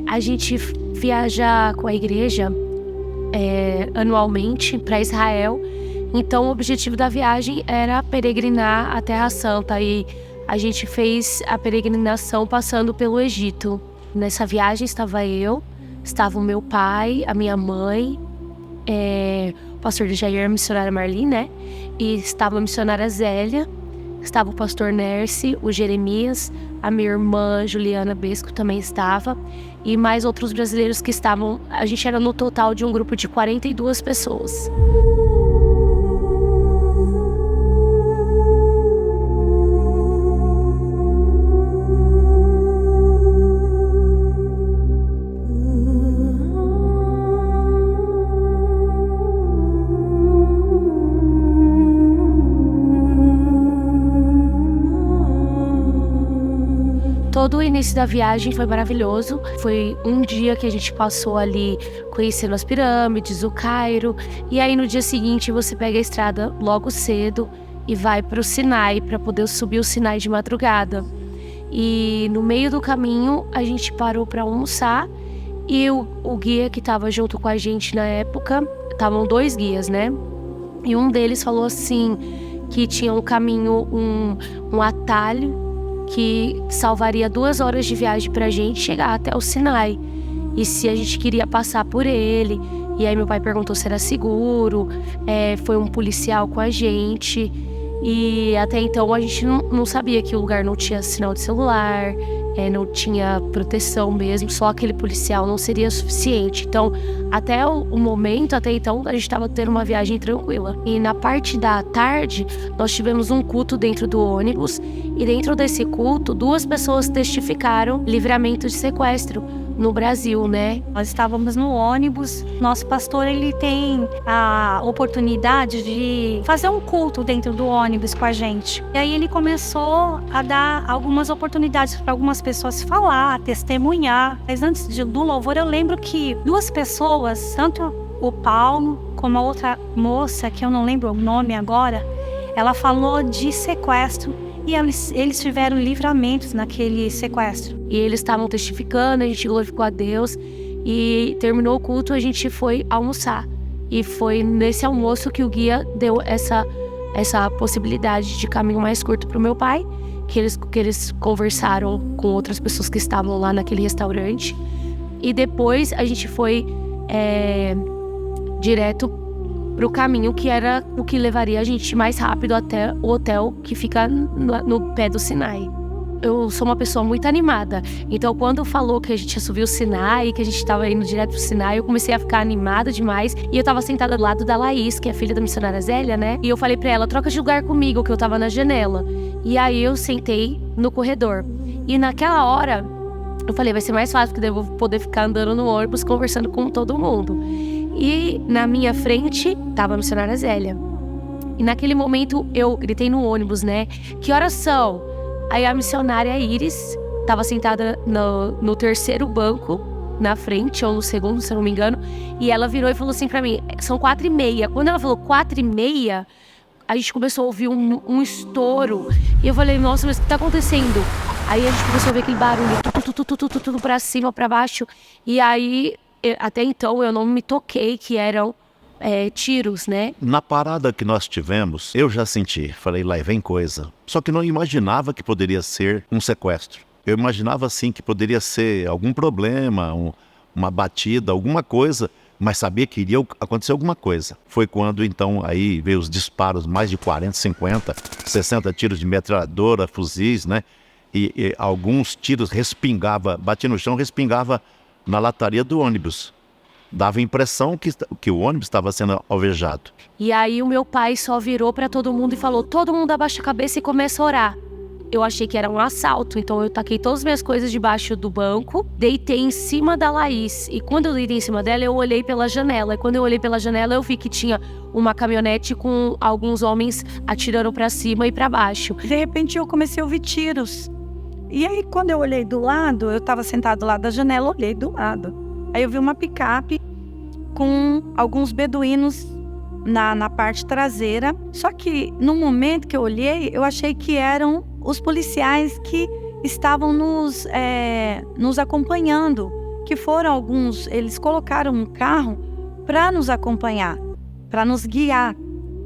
A gente viaja com a igreja anualmente para Israel. Então o objetivo da viagem era peregrinar a Terra Santa. E a gente fez a peregrinação passando pelo Egito. Nessa viagem estava o meu pai, a minha mãe, o pastor Jair, a missionária Marli, né? E estava a missionária Zélia, estava o pastor Nercy, o Jeremias, a minha irmã Juliana Besco também estava, e mais outros brasileiros que estavam. A gente era no total de um grupo de 42 pessoas. Todo o início da viagem foi maravilhoso. Foi um dia que a gente passou ali conhecendo as pirâmides, o Cairo. E aí no dia seguinte você pega a estrada logo cedo e vai para o Sinai, para poder subir o Sinai de madrugada. E no meio do caminho a gente parou para almoçar. E o guia que estava junto com a gente na época, estavam 2 guias, né? E um deles falou assim, que tinha um caminho, um atalho, que salvaria 2 horas de viagem pra gente chegar até o Sinai. E se a gente queria passar por ele. E aí meu pai perguntou se era seguro. Foi um policial com a gente. E até então a gente não sabia que o lugar não tinha sinal de celular, não tinha proteção mesmo, só aquele policial não seria suficiente. Então, até então, a gente estava tendo uma viagem tranquila. E na parte da tarde, nós tivemos um culto dentro do ônibus, e dentro desse culto, 2 pessoas testificaram livramento de sequestro no Brasil, né? Nós estávamos no ônibus, nosso pastor, ele tem a oportunidade de fazer um culto dentro do ônibus com a gente. E aí ele começou a dar algumas oportunidades para algumas pessoas falar, testemunhar. Mas antes do louvor, eu lembro que 2 pessoas, tanto o Paulo como a outra moça, que eu não lembro o nome agora, ela falou de sequestro. E eles tiveram livramentos naquele sequestro. E eles estavam testificando, a gente glorificou a Deus. E terminou o culto, a gente foi almoçar. E foi nesse almoço que o guia deu essa possibilidade de caminho mais curto para o meu pai. Que eles conversaram com outras pessoas que estavam lá naquele restaurante. E depois a gente foi direto pro caminho que era o que levaria a gente mais rápido até o hotel que fica no pé do Sinai. Eu sou uma pessoa muito animada, então quando falou que a gente ia subir o Sinai, que a gente estava indo direto pro Sinai, eu comecei a ficar animada demais. E eu tava sentada do lado da Laís, que é filha da missionária Zélia, né? E eu falei pra ela, troca de lugar comigo, que eu tava na janela. E aí eu sentei no corredor. E naquela hora, eu falei, vai ser mais fácil, porque daí eu vou poder ficar andando no ônibus, conversando com todo mundo. E na minha frente tava a missionária Zélia. E naquele momento eu gritei no ônibus, né? Que horas são? Aí a missionária Iris tava sentada no terceiro banco, na frente, ou no segundo, se eu não me engano. E ela virou e falou assim pra mim, são 4h30. Quando ela falou 4h30, a gente começou a ouvir um estouro. E eu falei, nossa, mas o que tá acontecendo? Aí a gente começou a ver aquele barulho, tudo pra cima, pra baixo. E aí, até então, eu não me toquei que eram tiros, né? Na parada que nós tivemos, eu já senti, falei, lá vem coisa. Só que não imaginava que poderia ser um sequestro. Eu imaginava, assim, que poderia ser algum problema, uma batida, alguma coisa, mas sabia que iria acontecer alguma coisa. Foi quando, então, aí veio os disparos, mais de 40, 50, 60 tiros de metralhadora, fuzis, né? E alguns tiros batia no chão, respingava na lataria do ônibus. Dava a impressão que o ônibus estava sendo alvejado. E aí o meu pai só virou para todo mundo e falou, todo mundo abaixa a cabeça e começa a orar. Eu achei que era um assalto, então eu taquei todas as minhas coisas debaixo do banco, deitei em cima da Laís. E quando eu deitei em cima dela, eu olhei pela janela. E quando eu olhei pela janela, eu vi que tinha uma caminhonete com alguns homens atirando para cima e para baixo. De repente eu comecei a ouvir tiros. E aí quando eu olhei do lado, eu estava sentado do lado da janela, olhei do lado. Aí eu vi uma picape com alguns beduínos na parte traseira. Só que no momento que eu olhei, eu achei que eram os policiais que estavam nos acompanhando, que foram alguns, eles colocaram um carro para nos acompanhar, para nos guiar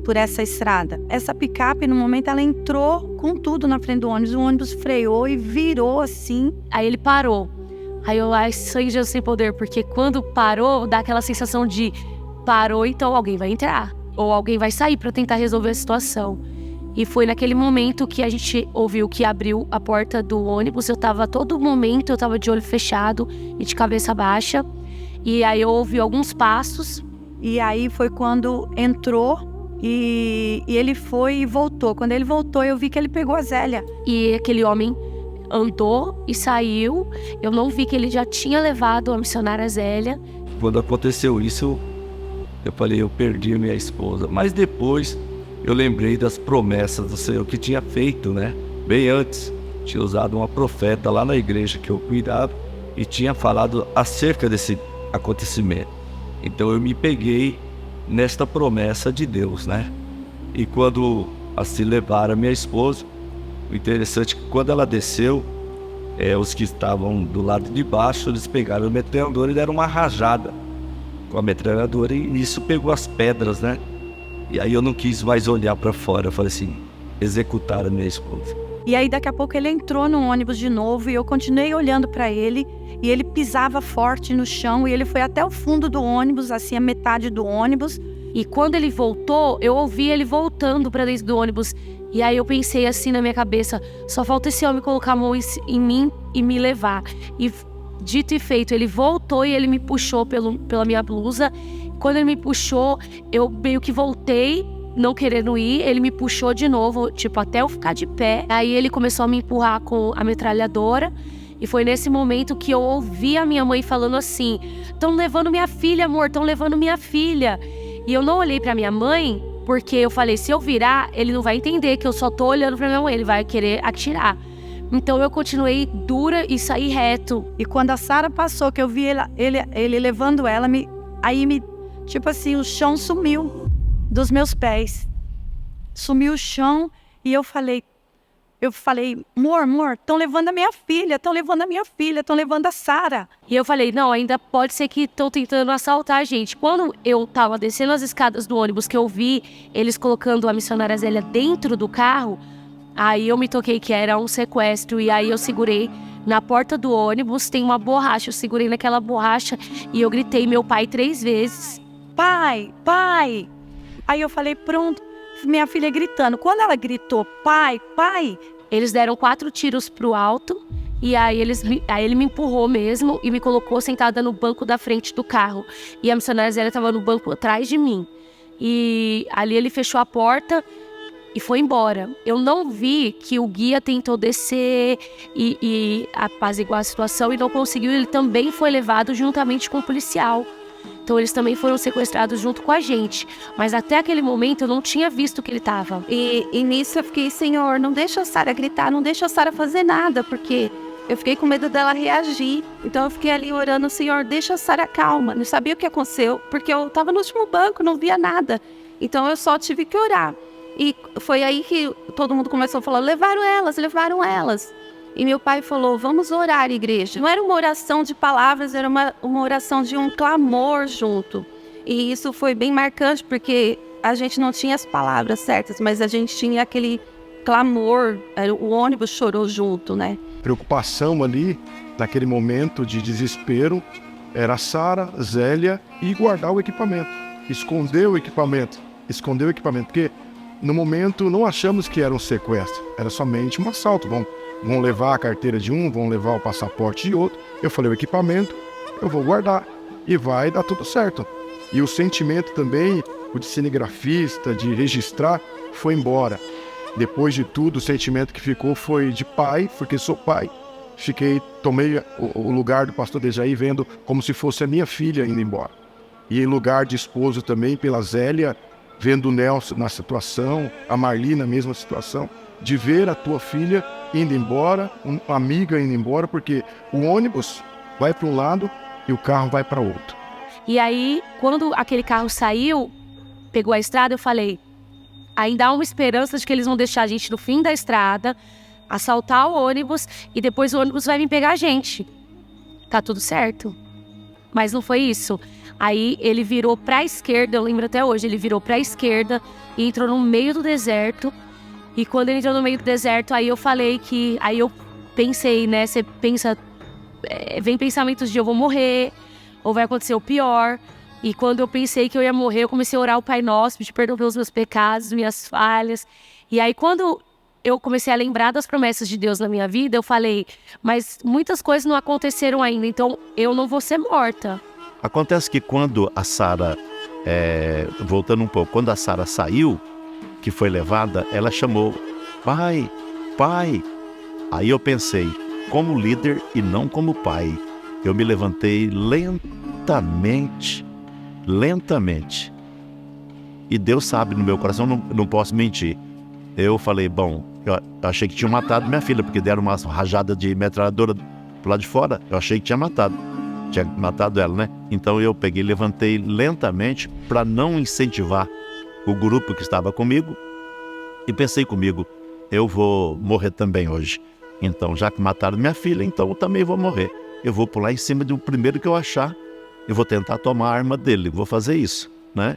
por essa estrada. Essa picape, no momento, ela entrou com tudo na frente do ônibus. O ônibus freou e virou assim. Aí ele parou. Aí eu, sangue de Jesus sem poder, porque quando parou, dá aquela sensação de parou, então alguém vai entrar. Ou alguém vai sair para tentar resolver a situação. E foi naquele momento que a gente ouviu que abriu a porta do ônibus. Todo momento eu tava de olho fechado e de cabeça baixa. E aí eu ouvi alguns passos. E aí foi quando entrou e ele foi e voltou. Quando ele voltou, eu vi que ele pegou a Zélia. E aquele homem andou e saiu. Eu não vi que ele já tinha levado a missionária Zélia. Quando aconteceu isso, eu falei, eu perdi a minha esposa. Mas depois eu lembrei das promessas do Senhor que tinha feito, né? Bem antes, tinha usado uma profeta lá na igreja que eu cuidava e tinha falado acerca desse acontecimento. Então eu me peguei nesta promessa de Deus, né? E quando assim levaram a minha esposa, o interessante é que quando ela desceu, os que estavam do lado de baixo, eles pegaram a metralhadora e deram uma rajada com a metralhadora e isso pegou as pedras, né? E aí eu não quis mais olhar para fora, eu falei assim, executaram a minha esposa. E aí daqui a pouco ele entrou no ônibus de novo e eu continuei olhando para ele e ele pisava forte no chão e ele foi até o fundo do ônibus, assim a metade do ônibus. E quando ele voltou, eu ouvi ele voltando para dentro do ônibus. E aí eu pensei assim na minha cabeça, só falta esse homem colocar a mão em mim e me levar. E dito e feito, ele voltou e ele me puxou pela minha blusa. Quando ele me puxou, eu meio que voltei, não querendo ir, ele me puxou de novo, tipo, até eu ficar de pé. Aí ele começou a me empurrar com a metralhadora. E foi nesse momento que eu ouvi a minha mãe falando assim, estão levando minha filha, amor, estão levando minha filha. E eu não olhei pra minha mãe, porque eu falei, se eu virar, ele não vai entender que eu só tô olhando pra minha mãe, ele vai querer atirar. Então eu continuei dura e saí reto. E quando a Sara passou, que eu vi ele levando ela, tipo assim, o chão sumiu dos meus pés. Sumiu o chão e eu falei, amor, estão levando a minha filha, estão levando a Sara. E eu falei, não, ainda pode ser que estão tentando assaltar a gente. Quando eu tava descendo as escadas do ônibus, que eu vi eles colocando a missionária Zélia dentro do carro, aí eu me toquei que era um sequestro. E aí eu segurei na porta do ônibus, tem uma borracha, eu segurei naquela borracha e eu gritei meu pai 3 vezes. Pai, pai. Aí eu falei, pronto, minha filha gritando. Quando ela gritou, pai, pai, eles deram 4 tiros pro alto. E aí ele me empurrou mesmo e me colocou sentada no banco da frente do carro. E a missionária Zélia estava no banco atrás de mim. E ali ele fechou a porta e foi embora. Eu não vi que o guia tentou descer e apaziguar a situação e não conseguiu. Ele também foi levado juntamente com o policial. Então eles também foram sequestrados junto com a gente. Mas até aquele momento eu não tinha visto que ele estava. E nisso eu fiquei, Senhor, não deixa a Sara gritar, não deixa a Sara fazer nada, porque eu fiquei com medo dela reagir. Então eu fiquei ali orando, Senhor, deixa a Sara calma. Não sabia o que aconteceu, porque eu estava no último banco, não via nada. Então eu só tive que orar. E foi aí que todo mundo começou a falar, levaram elas. E meu pai falou, vamos orar, igreja. Não era uma oração de palavras, era uma oração de um clamor junto. E isso foi bem marcante, porque a gente não tinha as palavras certas, mas a gente tinha aquele clamor, o ônibus chorou junto, né? Preocupação ali, naquele momento de desespero, era Sara, Zélia e guardar o equipamento. Esconder o equipamento, porque no momento não achamos que era um sequestro, era somente um assalto. Vão levar a carteira de um, vão levar o passaporte de outro. Eu falei, o equipamento eu vou guardar e vai dar tudo certo. E o sentimento também, o de cinegrafista, de registrar, foi embora. Depois de tudo, o sentimento que ficou foi de pai, porque sou pai. Tomei o lugar do pastor Dejaí vendo como se fosse a minha filha indo embora. E em lugar de esposo também pela Zélia, vendo o Nelson na situação, a Marli na mesma situação, de ver a tua filha indo embora, uma amiga indo embora, porque o ônibus vai para um lado e o carro vai para outro. E aí, quando aquele carro saiu, pegou a estrada, eu falei, ainda há uma esperança de que eles vão deixar a gente no fim da estrada, assaltar o ônibus e depois o ônibus vai vir pegar a gente. Tá tudo certo? Mas não foi isso. Aí ele virou pra esquerda, eu lembro até hoje, ele virou pra esquerda e entrou no meio do deserto. E quando ele entrou no meio do deserto, aí eu falei que... Aí eu pensei, né, você pensa... vem pensamentos de eu vou morrer, ou vai acontecer o pior. E quando eu pensei que eu ia morrer, eu comecei a orar o Pai Nosso, pedir perdão pelos meus pecados, minhas falhas. E aí quando eu comecei a lembrar das promessas de Deus na minha vida, eu falei, mas muitas coisas não aconteceram ainda, então eu não vou ser morta. Acontece que quando a Sara, voltando um pouco, quando a Sara saiu, que foi levada, ela chamou, pai, pai. Aí eu pensei, como líder e não como pai, eu me levantei lentamente. E Deus sabe, no meu coração, não posso mentir. Eu falei, bom, eu achei que tinham matado minha filha, porque deram uma rajada de metralhadora pro lado de fora. Eu achei que tinha matado ela, né? Então eu peguei, levantei lentamente para não incentivar o grupo que estava comigo. E pensei comigo, eu vou morrer também hoje. Então, já que mataram minha filha, então eu também vou morrer. Eu vou pular em cima do primeiro que eu achar. Eu vou tentar tomar a arma dele, vou fazer isso, né?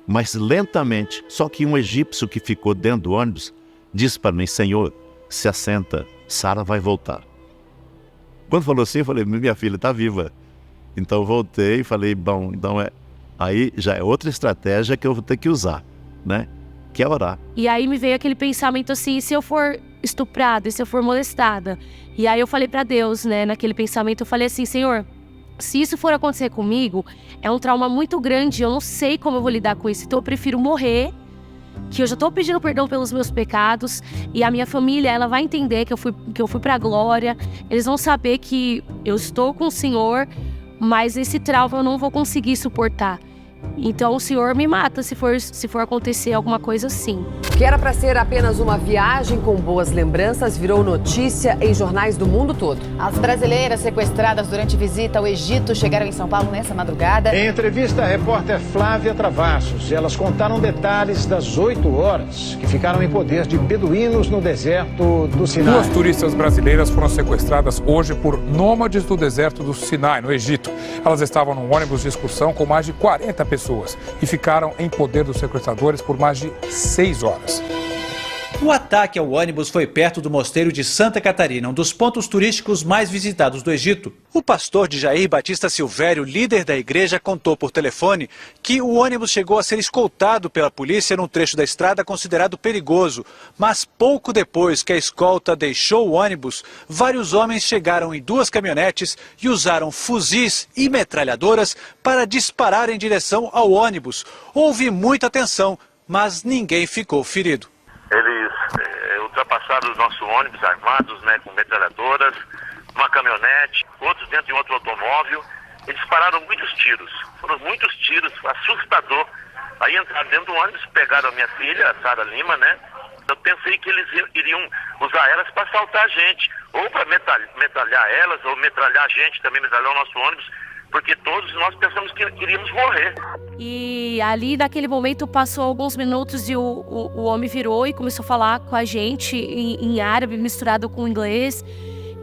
Mas lentamente, só que um egípcio que ficou dentro do ônibus disse para mim, Senhor, se assenta, Sara vai voltar. Quando falou assim, eu falei, minha filha está viva. Então eu voltei e falei, bom, então aí já é outra estratégia que eu vou ter que usar, né? Que é orar. E aí me veio aquele pensamento assim, se eu for estuprada, se eu for molestada. E aí eu falei para Deus, né, naquele pensamento, eu falei assim, Senhor, se isso for acontecer comigo, é um trauma muito grande, eu não sei como eu vou lidar com isso, então eu prefiro morrer, que eu já tô pedindo perdão pelos meus pecados, e a minha família, ela vai entender que eu fui pra glória, eles vão saber que eu estou com o Senhor, mas esse trauma eu não vou conseguir suportar. Então o Senhor me mata se for acontecer alguma coisa assim. O que era para ser apenas uma viagem com boas lembranças virou notícia em jornais do mundo todo. As brasileiras sequestradas durante visita ao Egito chegaram em São Paulo nessa madrugada. Em entrevista à repórter Flávia Travassos, elas contaram detalhes das 8 horas que ficaram em poder de beduínos no deserto do Sinai. 2 turistas brasileiras foram sequestradas hoje por nômades do deserto do Sinai, no Egito. Elas estavam num ônibus de excursão com mais de 40 pessoas e ficaram em poder dos sequestradores por mais de 6 horas. O ataque ao ônibus foi perto do Mosteiro de Santa Catarina, um dos pontos turísticos mais visitados do Egito. O pastor de Jair Batista Silvério, líder da igreja, contou por telefone que o ônibus chegou a ser escoltado pela polícia num trecho da estrada considerado perigoso. Mas pouco depois que a escolta deixou o ônibus, vários homens chegaram em 2 caminhonetes e usaram fuzis e metralhadoras para disparar em direção ao ônibus. Houve muita tensão, mas ninguém ficou ferido. Eles ultrapassaram o nosso ônibus armados, né, com metralhadoras, uma caminhonete, outros dentro de outro automóvel. Eles dispararam muitos tiros, foram muitos tiros, assustador. Aí entraram dentro do ônibus, pegaram a minha filha, a Sara Lima, né? Eu pensei que eles iriam usar elas para assaltar a gente, ou para metralhar elas, ou metralhar a gente, também metralhar o nosso ônibus, porque todos nós pensamos que iríamos morrer. E ali, naquele momento, passou alguns minutos e o homem virou e começou a falar com a gente em árabe, misturado com inglês.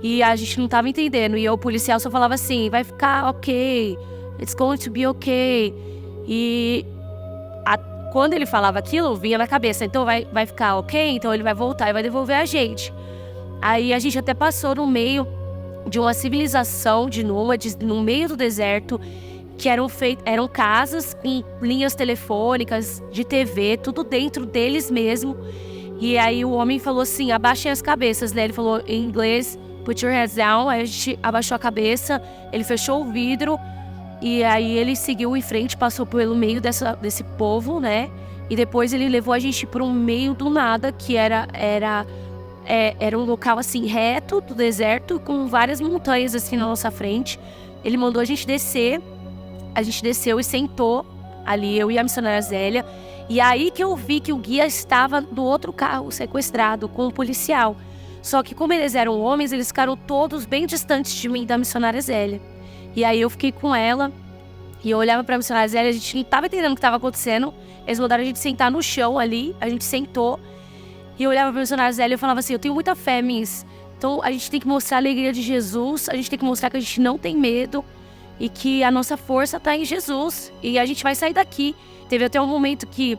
E a gente não estava entendendo. E o policial só falava assim, vai ficar ok, it's going to be ok. E quando ele falava aquilo, vinha na cabeça, então vai ficar ok, então ele vai voltar e vai devolver a gente. Aí a gente até passou no meio de uma civilização de nômades, no meio do deserto, que eram casas com linhas telefônicas, de TV, tudo dentro deles mesmo. E aí o homem falou assim, abaixem as cabeças, né? Ele falou em inglês, put your heads down. Aí a gente abaixou a cabeça, ele fechou o vidro e aí ele seguiu em frente, passou pelo meio desse povo, né? E depois ele levou a gente para um meio do nada, que era um local assim reto do deserto, com várias montanhas assim na nossa frente. Ele mandou a gente descer. A gente desceu e sentou ali, eu e a missionária Zélia. E aí que eu vi que o guia estava do outro carro sequestrado com o policial. Só que como eles eram homens, eles ficaram todos bem distantes de mim, da missionária Zélia. E aí eu fiquei com ela e eu olhava para a missionária Zélia, a gente não estava entendendo o que estava acontecendo. Eles mandaram a gente sentar no chão ali, a gente sentou. E eu olhava para a missionária Zélia e eu falava assim, eu tenho muita fé, Miss. Então a gente tem que mostrar a alegria de Jesus, a gente tem que mostrar que a gente não tem medo. e que a nossa força está em Jesus e a gente vai sair daqui. Teve até um momento que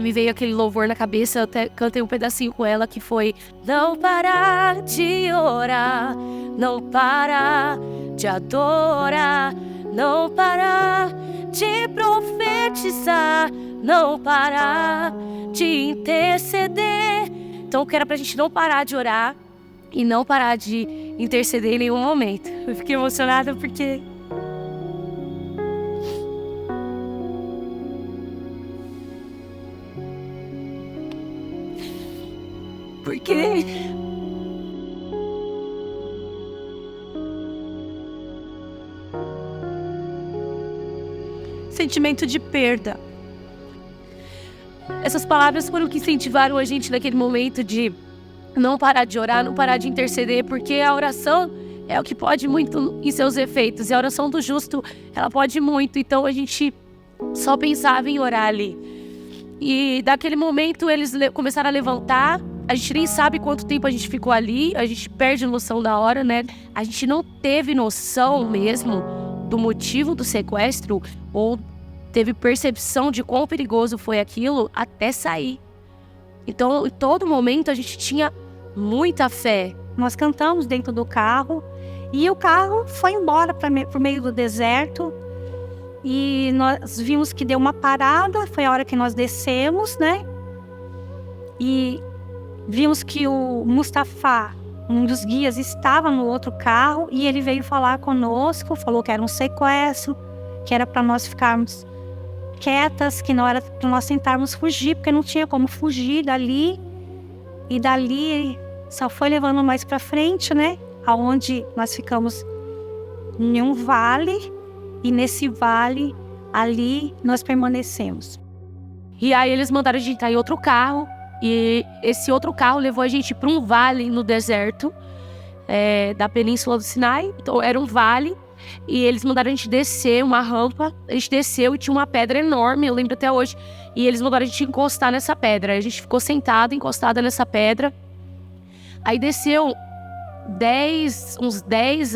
me veio aquele louvor na cabeça, eu até cantei um pedacinho com ela, que foi: não parar de orar, não parar de adorar, não parar de profetizar, não parar de interceder. Então, que era pra gente não parar de orar e não parar de interceder em nenhum momento. Eu fiquei emocionada porque... Sentimento de perda. Essas palavras foram que incentivaram a gente naquele momento de não parar de orar, não parar de interceder, porque a oração é o que pode muito em seus efeitos. E a oração do justo, ela pode muito. Então a gente só pensava em orar ali. E daquele momento eles começaram a levantar. A gente nem sabe quanto tempo a gente ficou ali. A gente perde a noção da hora, né? A gente não teve noção mesmo do motivo do sequestro ou teve percepção de quão perigoso foi aquilo até sair. Então, em todo momento, a gente tinha muita fé. Nós cantamos dentro do carro e o carro foi embora pro meio do deserto e nós vimos que deu uma parada, foi a hora que nós descemos, né? E vimos que o Mustafa, um dos guias, estava no outro carro e ele veio falar conosco, falou que era um sequestro, que era para nós ficarmos quietas, que não era para nós tentarmos fugir, porque não tinha como fugir dali. E dali só foi levando mais para frente, né? Aonde nós ficamos em um vale e nesse vale ali nós permanecemos. E aí eles mandaram a gente entrar em outro carro. E esse outro carro levou a gente para um vale no deserto da Península do Sinai. Então era um vale e eles mandaram a gente descer uma rampa. A gente desceu e tinha uma pedra enorme, eu lembro até hoje. E eles mandaram a gente encostar nessa pedra. A gente ficou sentado, encostada nessa pedra. Aí desceu uns 10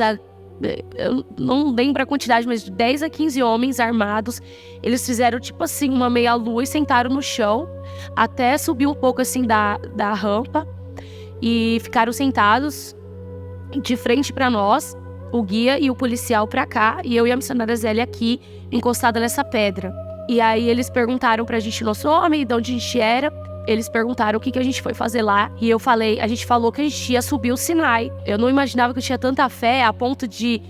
eu não lembro a quantidade, mas de 10 a 15 homens armados. Eles fizeram tipo assim uma meia lua e sentaram no chão até subir um pouco assim da rampa e ficaram sentados de frente para nós, o guia e o policial para cá e eu e a missionária Zélia aqui encostada nessa pedra. E aí eles perguntaram pra gente nosso nome, de onde a gente era. Eles perguntaram o que a gente foi fazer lá. E a gente falou que a gente ia subir o Sinai. Eu não imaginava que eu tinha tanta fé a ponto de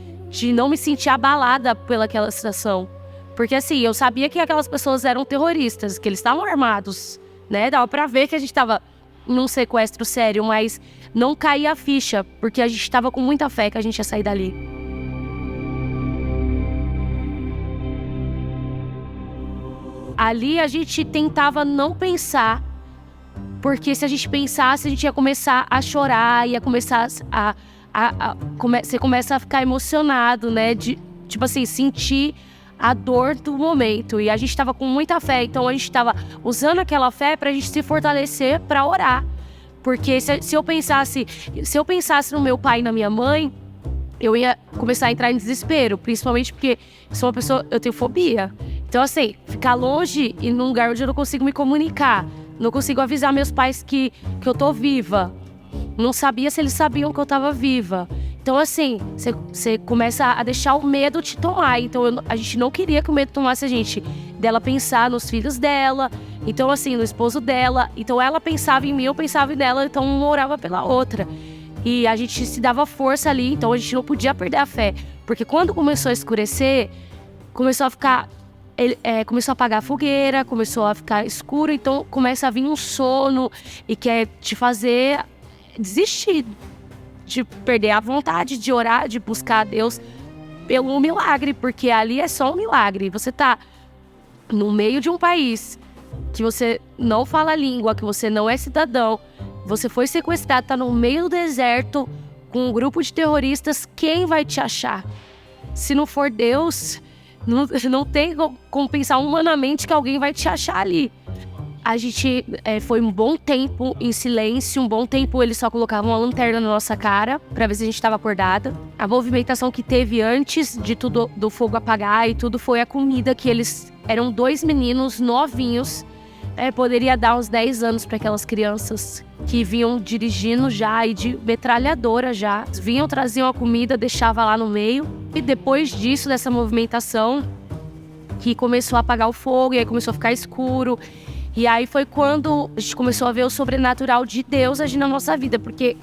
não me sentir abalada pelaquela situação. Porque assim, eu sabia que aquelas pessoas eram terroristas, que eles estavam armados, né? Dava pra ver que a gente tava num sequestro sério, mas não caía a ficha, porque a gente tava com muita fé que a gente ia sair dali. Ali a gente tentava não pensar, porque se a gente pensasse, a gente ia começar a chorar, ia começar você começa a ficar emocionado, né? De, tipo assim, sentir a dor do momento. E a gente tava com muita fé, então a gente tava usando aquela fé pra gente se fortalecer pra orar. Porque se eu pensasse no meu pai e na minha mãe, eu ia começar a entrar em desespero, principalmente porque eu tenho fobia. Então assim, ficar longe e num lugar onde eu não consigo me comunicar, não consigo avisar meus pais que eu tô viva. Não sabia se eles sabiam que eu tava viva. Então assim, você começa a deixar o medo te tomar. Então a gente não queria que o medo tomasse a gente. Dela pensar nos filhos dela, então assim, no esposo dela. Então ela pensava em mim, eu pensava nela, então uma orava pela outra. E a gente se dava força ali, então a gente não podia perder a fé. Porque quando começou a escurecer, começou a apagar a fogueira, começou a ficar escuro, então começa a vir um sono e quer te fazer desistir, de perder a vontade de orar, de buscar a Deus pelo milagre, porque ali é só um milagre. Você tá no meio de um país que você não fala a língua, que você não é cidadão, você foi sequestrado, tá no meio do deserto com um grupo de terroristas, quem vai te achar? Se não for Deus, não tem como pensar humanamente que alguém vai te achar ali. A gente foi um bom tempo em silêncio, um bom tempo eles só colocavam uma lanterna na nossa cara pra ver se a gente estava acordada. A movimentação que teve antes de tudo do fogo apagar e tudo foi a comida que eles... Eram 2 meninos novinhos, poderia dar uns 10 anos para aquelas crianças que vinham dirigindo já e de metralhadora já. Vinham, traziam a comida, deixava lá no meio. E depois disso, dessa movimentação, que começou a apagar o fogo e aí começou a ficar escuro. E aí foi quando a gente começou a ver o sobrenatural de Deus agindo na nossa vida, porque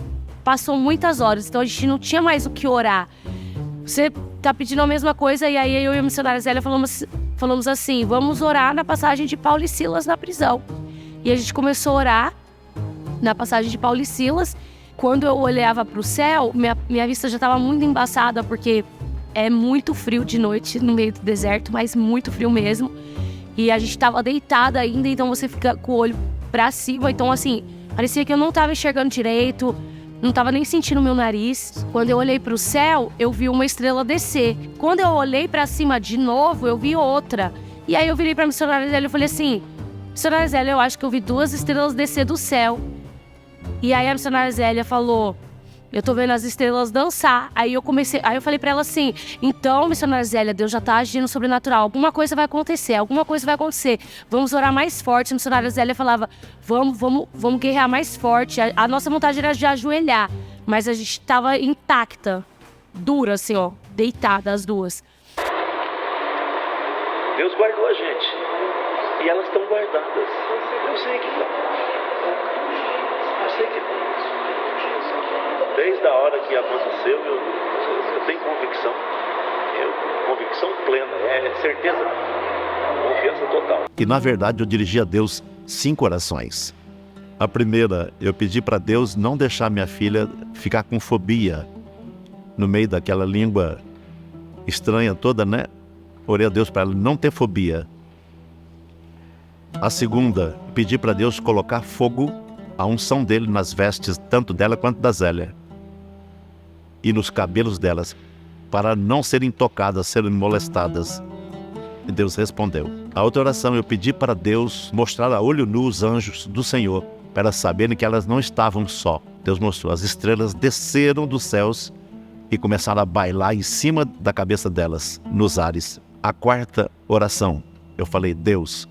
passou muitas horas, então a gente não tinha mais o que orar. Você tá pedindo a mesma coisa e aí eu e a missionária Zélia falamos assim, vamos orar na passagem de Paulo e Silas na prisão. E a gente começou a orar na passagem de Paulo e Silas. Quando eu olhava para o céu, minha vista já estava muito embaçada, porque é muito frio de noite no meio do deserto, mas muito frio mesmo. E a gente estava deitada ainda, então você fica com o olho para cima. Então, assim, parecia que eu não estava enxergando direito, não estava nem sentindo o meu nariz. Quando eu olhei para o céu, eu vi uma estrela descer. Quando eu olhei para cima de novo, eu vi outra. E aí eu virei para a missionária Zélia e falei assim, missionária Zélia, eu acho que eu vi 2 estrelas descer do céu. E aí a missionária Zélia falou, eu tô vendo as estrelas dançar. Aí eu falei pra ela assim, então, missionária Zélia, Deus já tá agindo sobrenatural. Alguma coisa vai acontecer. Vamos orar mais forte. A missionária Zélia falava, vamos guerrear mais forte. A nossa vontade era de ajoelhar, mas a gente tava intacta, dura assim, ó, deitada as duas. Deus guardou a gente. E elas estão guardadas. Eu sei que estão. Desde a hora que aconteceu, eu tenho convicção. Convicção plena, certeza, confiança total. E na verdade eu dirigi a Deus 5 orações. A primeira, eu pedi para Deus não deixar minha filha ficar com fobia no meio daquela língua estranha toda, né? Orei a Deus para ela não ter fobia. A segunda, pedi para Deus colocar fogo, a unção dele nas vestes, tanto dela quanto da Zélia, e nos cabelos delas, para não serem tocadas, serem molestadas. E Deus respondeu. A outra oração, eu pedi para Deus mostrar a olho nu os anjos do Senhor, para elas saberem que elas não estavam só. Deus mostrou, as estrelas desceram dos céus e começaram a bailar em cima da cabeça delas, nos ares. A quarta oração, eu falei, Deus,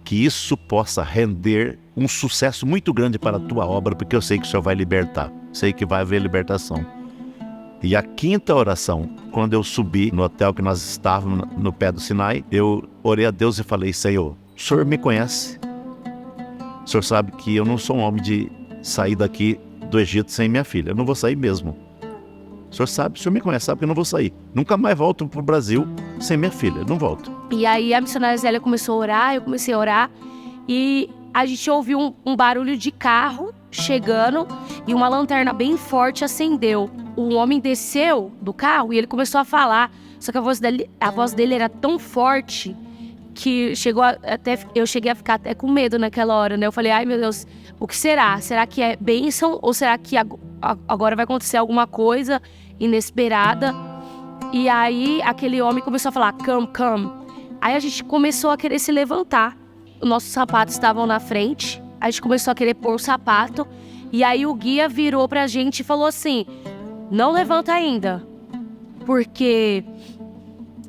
que isso possa render um sucesso muito grande para a tua obra, porque eu sei que o Senhor vai libertar, sei que vai haver libertação. E a quinta oração, quando eu subi no hotel que nós estávamos no pé do Sinai, eu orei a Deus e falei, Senhor, o Senhor me conhece, o Senhor sabe que eu não sou um homem de sair daqui do Egito sem minha filha, eu não vou sair mesmo. O Senhor sabe, o Senhor me conhece, sabe que eu não vou sair. Nunca mais volto para o Brasil sem minha filha, não volto. E aí a missionária Zélia começou a orar, eu comecei a orar, e a gente ouviu um barulho de carro chegando e uma lanterna bem forte acendeu. O homem desceu do carro e ele começou a falar, só que a voz dele era tão forte que eu cheguei a ficar até com medo naquela hora, né? Eu falei, ai meu Deus, o que será? Será que é bênção ou será que agora vai acontecer alguma coisa inesperada? E aí aquele homem começou a falar, come. Aí a gente começou a querer se levantar. Os nossos sapatos estavam na frente, a gente começou a querer pôr o sapato. E aí o guia virou pra gente e falou assim, não levanta ainda, porque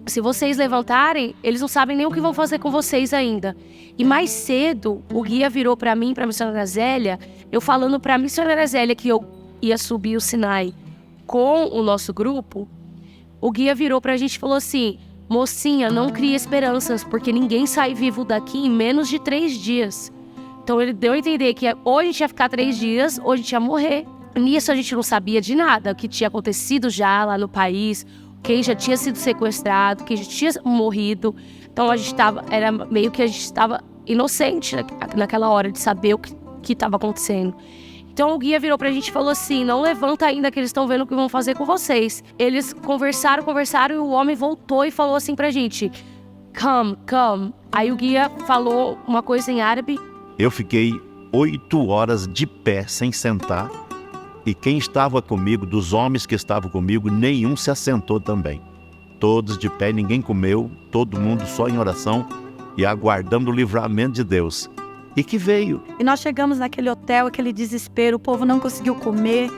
se vocês levantarem, eles não sabem nem o que vão fazer com vocês ainda. E mais cedo, o guia virou pra mim, pra missionária Zélia, eu falando pra missionária Zélia que eu ia subir o Sinai com o nosso grupo, o guia virou pra gente e falou assim, mocinha, não crie esperanças, porque ninguém sai vivo daqui em menos de 3 dias. Então ele deu a entender que ou a gente ia ficar 3 dias, ou a gente ia morrer. Nisso a gente não sabia de nada, o que tinha acontecido já lá no país, quem já tinha sido sequestrado, quem já tinha morrido. Então a gente estava inocente naquela hora de saber o que estava acontecendo. Então o guia virou pra gente e falou assim, não levanta ainda que eles estão vendo o que vão fazer com vocês. Eles conversaram e o homem voltou e falou assim pra gente, come. Aí o guia falou uma coisa em árabe. Eu fiquei 8 horas de pé sem sentar. E quem estava comigo, dos homens que estavam comigo, nenhum se assentou também. Todos de pé, ninguém comeu, todo mundo só em oração e aguardando o livramento de Deus. E que veio. E nós chegamos naquele hotel, aquele desespero, o povo não conseguiu comer.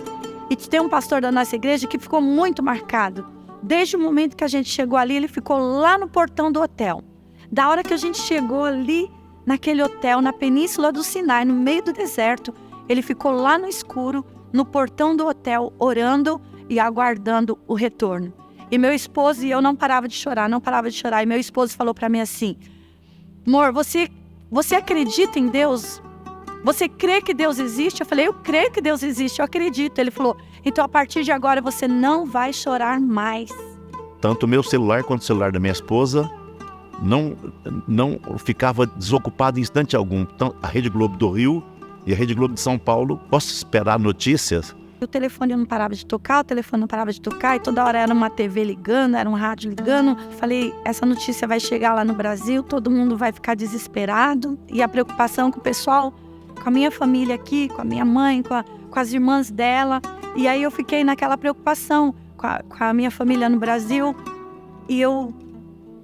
E tem um pastor da nossa igreja que ficou muito marcado. Desde o momento que a gente chegou ali, ele ficou lá no portão do hotel. Da hora que a gente chegou ali, naquele hotel, na Península do Sinai, no meio do deserto, ele ficou lá no escuro, no portão do hotel, orando e aguardando o retorno. E meu esposo e eu não parava de chorar. E meu esposo falou para mim assim: amor, você acredita em Deus? Você crê que Deus existe? Eu falei, eu creio que Deus existe, eu acredito. Ele falou, então a partir de agora você não vai chorar mais. Tanto o meu celular quanto o celular da minha esposa não ficava desocupado em instante algum. Então, a Rede Globo do Rio e a Rede Globo de São Paulo, posso esperar notícias? O telefone não parava de tocar, e toda hora era uma TV ligando, era um rádio ligando. Falei, essa notícia vai chegar lá no Brasil, todo mundo vai ficar desesperado. E a preocupação com o pessoal, com a minha família aqui, com a minha mãe, com as irmãs dela. E aí eu fiquei naquela preocupação com a minha família no Brasil. E eu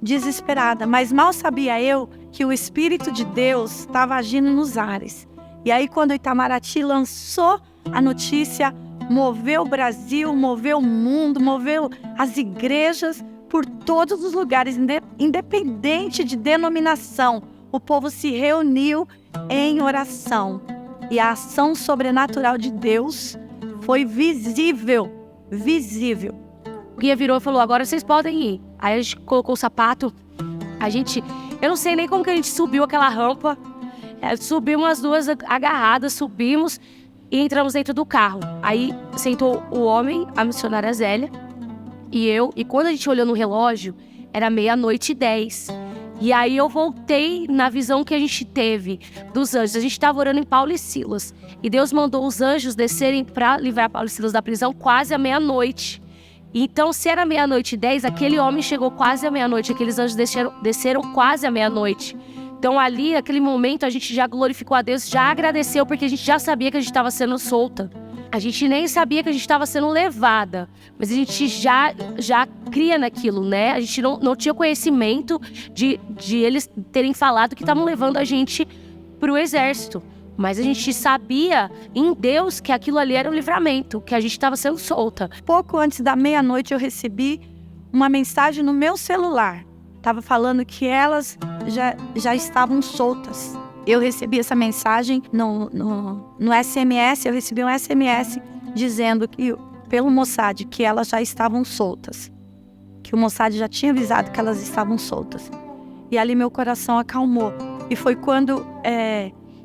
desesperada, mas mal sabia eu que o Espírito de Deus estava agindo nos ares. E aí quando o Itamaraty lançou a notícia, moveu o Brasil, moveu o mundo, moveu as igrejas por todos os lugares, independente de denominação. O povo se reuniu em oração. E a ação sobrenatural de Deus foi visível. O guia virou e falou, agora vocês podem ir. Aí a gente colocou o sapato, eu não sei nem como que a gente subiu aquela rampa. Subimos as duas agarradas, subimos e entramos dentro do carro. Aí sentou o homem, a missionária Zélia, e eu. E quando a gente olhou no relógio, era 00:10. E aí eu voltei na visão que a gente teve dos anjos. A gente estava orando em Paulo e Silas. E Deus mandou os anjos descerem para livrar Paulo e Silas da prisão quase à 00:00. Então, se era 00:10, aquele homem chegou quase à 00:00. Aqueles anjos desceram quase à 00:00. Então ali, naquele momento, a gente já glorificou a Deus, já agradeceu, porque a gente já sabia que a gente estava sendo solta. A gente nem sabia que a gente estava sendo levada, mas a gente já cria naquilo, né? A gente não tinha conhecimento de eles terem falado que estavam levando a gente para o exército. Mas a gente sabia em Deus que aquilo ali era um livramento, que a gente estava sendo solta. Pouco antes da 00:00 eu recebi uma mensagem no meu celular. Estava falando que elas já estavam soltas. Eu recebi essa mensagem no SMS, eu recebi um SMS dizendo que, pelo Mossad, que elas já estavam soltas. Que o Mossad já tinha avisado que elas estavam soltas. E ali meu coração acalmou. E foi quando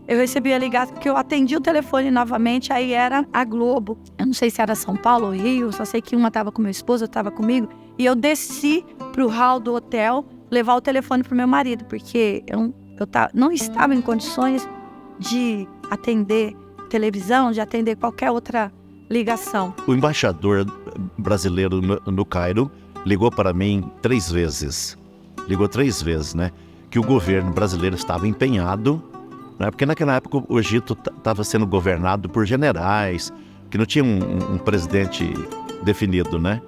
eu recebi a ligação, que eu atendi o telefone novamente, aí era a Globo. Eu não sei se era São Paulo ou Rio, só sei que uma estava com meu esposo, outra estava comigo. E eu desci pro hall do hotel, levar o telefone pro meu marido, porque eu não estava em condições de atender televisão, de atender qualquer outra ligação. O embaixador brasileiro no Cairo ligou para mim 3 vezes. Ligou 3 vezes, né? Que o governo brasileiro estava empenhado, né? Porque naquela época o Egito estava sendo governado por generais, que não tinha um presidente definido, né?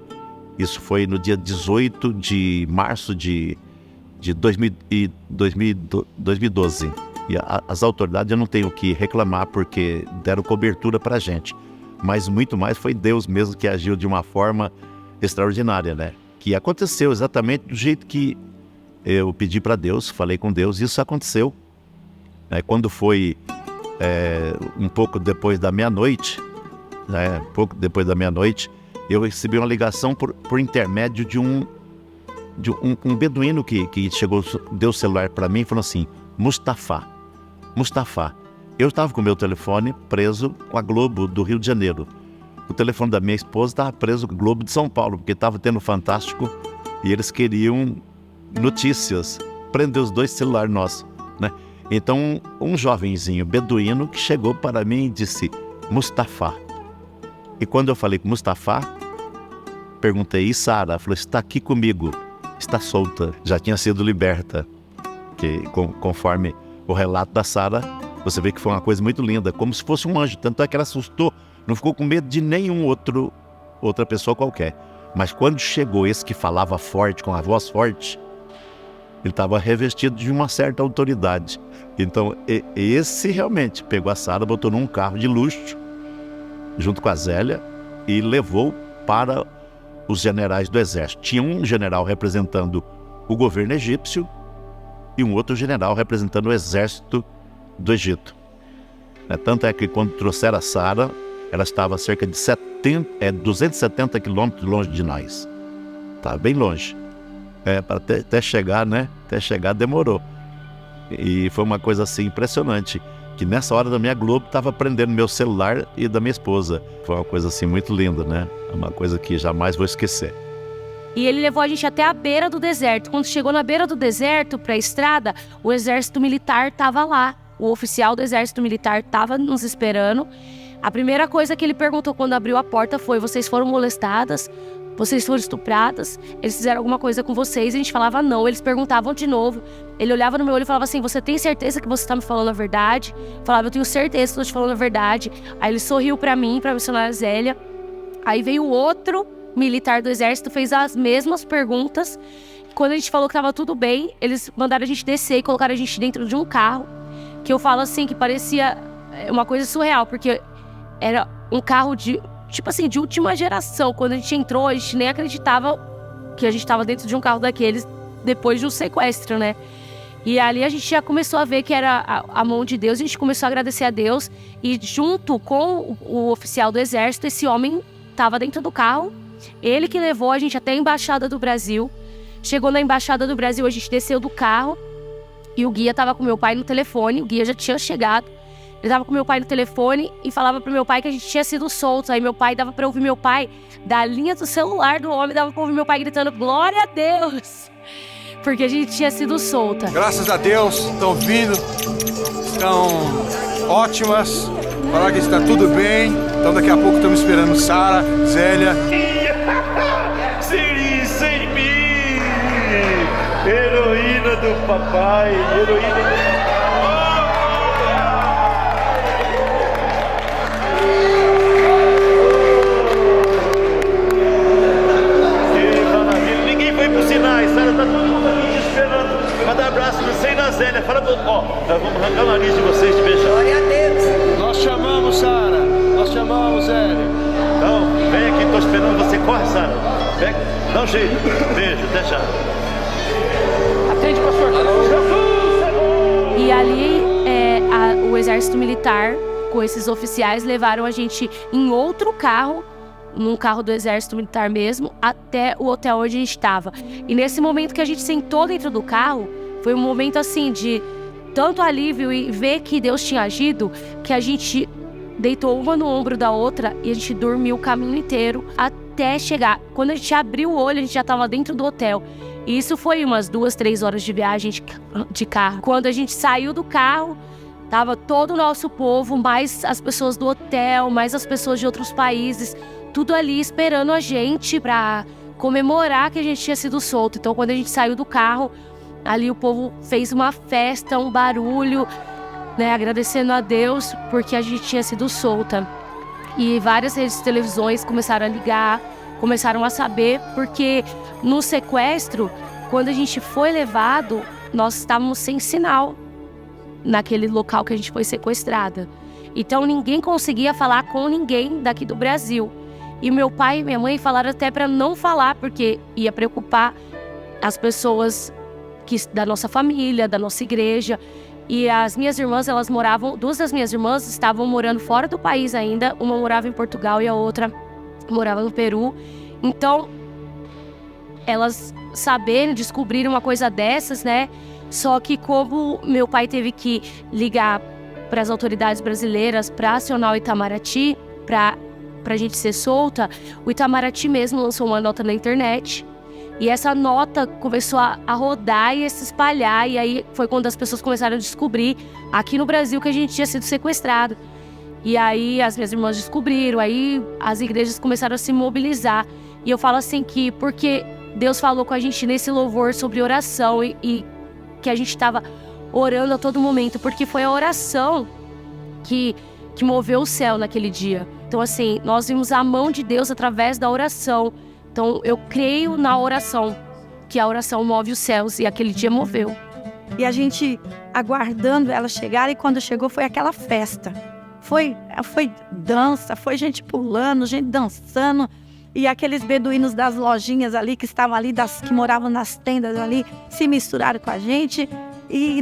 Isso foi no dia 18 de março de 2012. E as autoridades, eu não tenho o que reclamar, porque deram cobertura para a gente. Mas muito mais foi Deus mesmo que agiu de uma forma extraordinária, né? Que aconteceu exatamente do jeito que eu pedi para Deus, falei com Deus, isso aconteceu. Quando foi um pouco depois da 00:00, né? Pouco depois da 00:00, eu recebi uma ligação por intermédio de um beduíno que chegou, deu o celular para mim e falou assim, Mustafa. Eu estava com o meu telefone preso com a Globo do Rio de Janeiro. O telefone da minha esposa estava preso com a Globo de São Paulo, porque estava tendo Fantástico e eles queriam notícias. Prendeu os 2 celulares nossos, né? Então, um jovenzinho beduíno que chegou para mim e disse, Mustafa. E quando eu falei com Mustafa, perguntei, e Sara? Ela falou, está aqui comigo, está solta, já tinha sido liberta. Que, conforme o relato da Sara, você vê que foi uma coisa muito linda, como se fosse um anjo. Tanto é que ela assustou, não ficou com medo de outra pessoa qualquer. Mas quando chegou esse que falava forte, com a voz forte, ele estava revestido de uma certa autoridade. Então, esse realmente pegou a Sara, botou num carro de luxo, junto com a Zélia, e levou para os generais do exército. Tinha um general representando o governo egípcio e um outro general representando o exército do Egito. Tanto é que quando trouxeram a Sara, ela estava a cerca de 270 quilômetros longe de nós. Estava bem longe. Para até chegar, né? Até chegar demorou. E foi uma coisa assim impressionante, que nessa hora da minha Globo estava prendendo meu celular e da minha esposa. Foi uma coisa assim muito linda, né? Uma coisa que jamais vou esquecer. E ele levou a gente até a beira do deserto. Quando chegou na beira do deserto, para a estrada, o exército militar estava lá. O oficial do exército militar estava nos esperando. A primeira coisa que ele perguntou quando abriu a porta foi: vocês foram molestadas? Vocês foram estupradas? Eles fizeram alguma coisa com vocês? A gente falava não. Eles perguntavam de novo. Ele olhava no meu olho e falava assim: você tem certeza que você está me falando a verdade? Eu falava: eu tenho certeza que estou te falando a verdade. Aí ele sorriu para mim, para a missionária Zélia. Aí veio outro militar do exército, fez as mesmas perguntas. Quando a gente falou que estava tudo bem, eles mandaram a gente descer e colocaram a gente dentro de um carro, que eu falo assim, que parecia uma coisa surreal, porque era um carro de, tipo assim, de última geração. Quando a gente entrou, a gente nem acreditava que a gente estava dentro de um carro daqueles depois de um sequestro, né? E ali a gente já começou a ver que era a mão de Deus, a gente começou a agradecer a Deus. E junto com o oficial do exército, esse homem estava dentro do carro. Ele que levou a gente até a Embaixada do Brasil. Chegou na Embaixada do Brasil, a gente desceu do carro e o guia estava com meu pai no telefone. O guia já tinha chegado. Ele estava com meu pai no telefone e falava pro meu pai que a gente tinha sido solto. Aí meu pai, dava para ouvir meu pai da linha do celular do homem, dava para ouvir meu pai gritando: glória a Deus! Porque a gente tinha sido solta. Graças a Deus, estão vindo, estão ótimas, falar que está tudo bem. Então daqui a pouco estamos esperando Sara, Zélia. Siri, sem mim! Heroína do papai, heroína do papai. Sinais, Sara, tá todo mundo aqui te esperando pra dar abraço no seio da Zélia. Fala, ó, nós vamos arrancar o nariz de vocês de beijar. Glória a Deus. Nós chamamos, Sara. Nós chamamos, Zélia. Então, vem aqui, tô esperando você. Corre, Sara. Pega, dá um jeito. Beijo, até já. Atende, pastor. E ali, o exército militar, com esses oficiais, levaram a gente em outro carro, num carro do exército militar mesmo, até o hotel onde a gente estava. E nesse momento que a gente sentou dentro do carro, foi um momento assim de tanto alívio e ver que Deus tinha agido, que a gente deitou uma no ombro da outra e a gente dormiu o caminho inteiro até chegar. Quando a gente abriu o olho, a gente já estava dentro do hotel. E isso foi umas 2-3 horas de viagem de carro. Quando a gente saiu do carro, tava todo o nosso povo, mais as pessoas do hotel, mais as pessoas de outros países, tudo ali esperando a gente para comemorar que a gente tinha sido solto. Então, quando a gente saiu do carro, ali o povo fez uma festa, um barulho, né, agradecendo a Deus porque a gente tinha sido solta. E várias redes de televisões começaram a ligar, começaram a saber, porque no sequestro, quando a gente foi levado, nós estávamos sem sinal naquele local que a gente foi sequestrada. Então, ninguém conseguia falar com ninguém daqui do Brasil. E meu pai e minha mãe falaram até para não falar, porque ia preocupar as pessoas da nossa família, da nossa igreja. E as minhas irmãs, elas moravam, 2 das minhas irmãs estavam morando fora do país ainda. Uma morava em Portugal e a outra morava no Peru. Então, elas saberem, descobriram uma coisa dessas, né? Só que como meu pai teve que ligar para as autoridades brasileiras para acionar o Itamaraty, para a gente ser solta, o Itamaraty mesmo lançou uma nota na internet. E essa nota começou a rodar e a se espalhar. E aí foi quando as pessoas começaram a descobrir aqui no Brasil que a gente tinha sido sequestrado. E aí as minhas irmãs descobriram, aí as igrejas começaram a se mobilizar. E eu falo assim que porque Deus falou com a gente nesse louvor sobre oração e que a gente estava orando a todo momento, porque foi a oração que moveu o céu naquele dia. Então assim, nós vimos a mão de Deus através da oração. Então eu creio na oração. que a oração move os céus, e aquele dia moveu. E a gente aguardando ela chegar, e quando chegou foi aquela festa. Foi dança, foi gente pulando, gente dançando, e aqueles beduínos das lojinhas ali, que estavam ali, que moravam nas tendas ali, se misturaram com a gente, e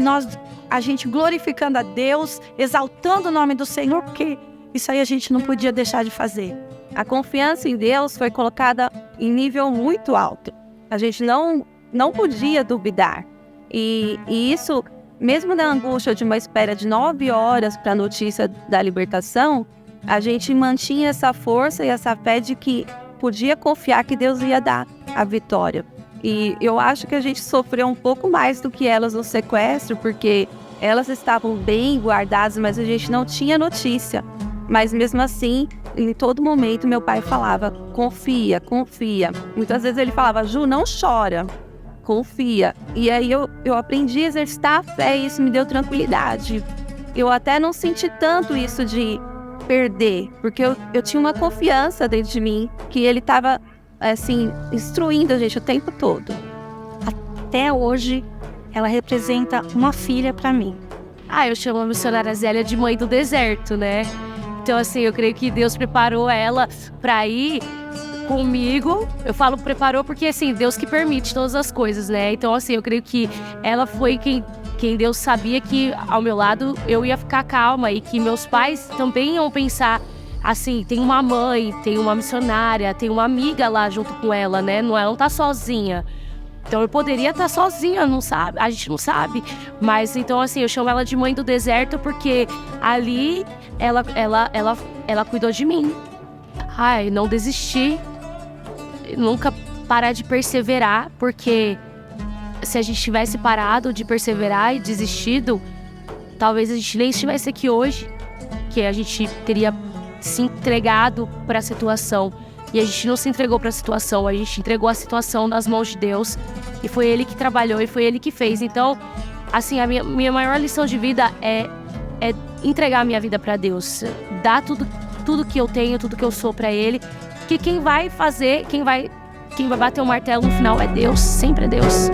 a gente glorificando a Deus, exaltando o nome do Senhor, porque isso aí a gente não podia deixar de fazer. A confiança em Deus foi colocada em nível muito alto. A gente não podia duvidar. E isso, mesmo na angústia de uma espera de 9 horas para a notícia da libertação, a gente mantinha essa força e essa fé de que podia confiar que Deus ia dar a vitória. E eu acho que a gente sofreu um pouco mais do que elas no sequestro, porque elas estavam bem guardadas, mas a gente não tinha notícia. Mas mesmo assim, em todo momento, meu pai falava, confia, confia. Muitas vezes ele falava, Ju, não chora, confia. E aí eu aprendi a exercitar a fé e isso me deu tranquilidade. Eu até não senti tanto isso de perder, porque eu tinha uma confiança dentro de mim, que ele estava, assim, instruindo a gente o tempo todo. Até hoje, ela representa uma filha para mim. Eu chamo a missionária Zélia de mãe do deserto, né? Então, assim, eu creio que Deus preparou ela para ir comigo. Eu falo preparou porque, assim, Deus que permite todas as coisas, né? Então, assim, eu creio que ela foi quem Deus sabia que ao meu lado eu ia ficar calma e que meus pais também iam pensar, assim, tem uma mãe, tem uma missionária, tem uma amiga lá junto com ela, né? Ela não tá sozinha. Então eu poderia estar sozinha, não sabe? A gente não sabe. Mas então, assim, eu chamo ela de mãe do deserto porque ali ela cuidou de mim. Não desistir, nunca parar de perseverar, porque se a gente tivesse parado de perseverar e desistido, talvez a gente nem estivesse aqui hoje, que a gente teria se entregado para a situação. E a gente não se entregou para a situação, a gente entregou a situação nas mãos de Deus. E foi Ele que trabalhou e foi Ele que fez. Então, assim, a minha maior lição de vida é entregar a minha vida para Deus. Dar tudo que eu tenho, tudo que eu sou para Ele. Que quem vai fazer, quem vai bater o martelo no final é Deus, sempre é Deus.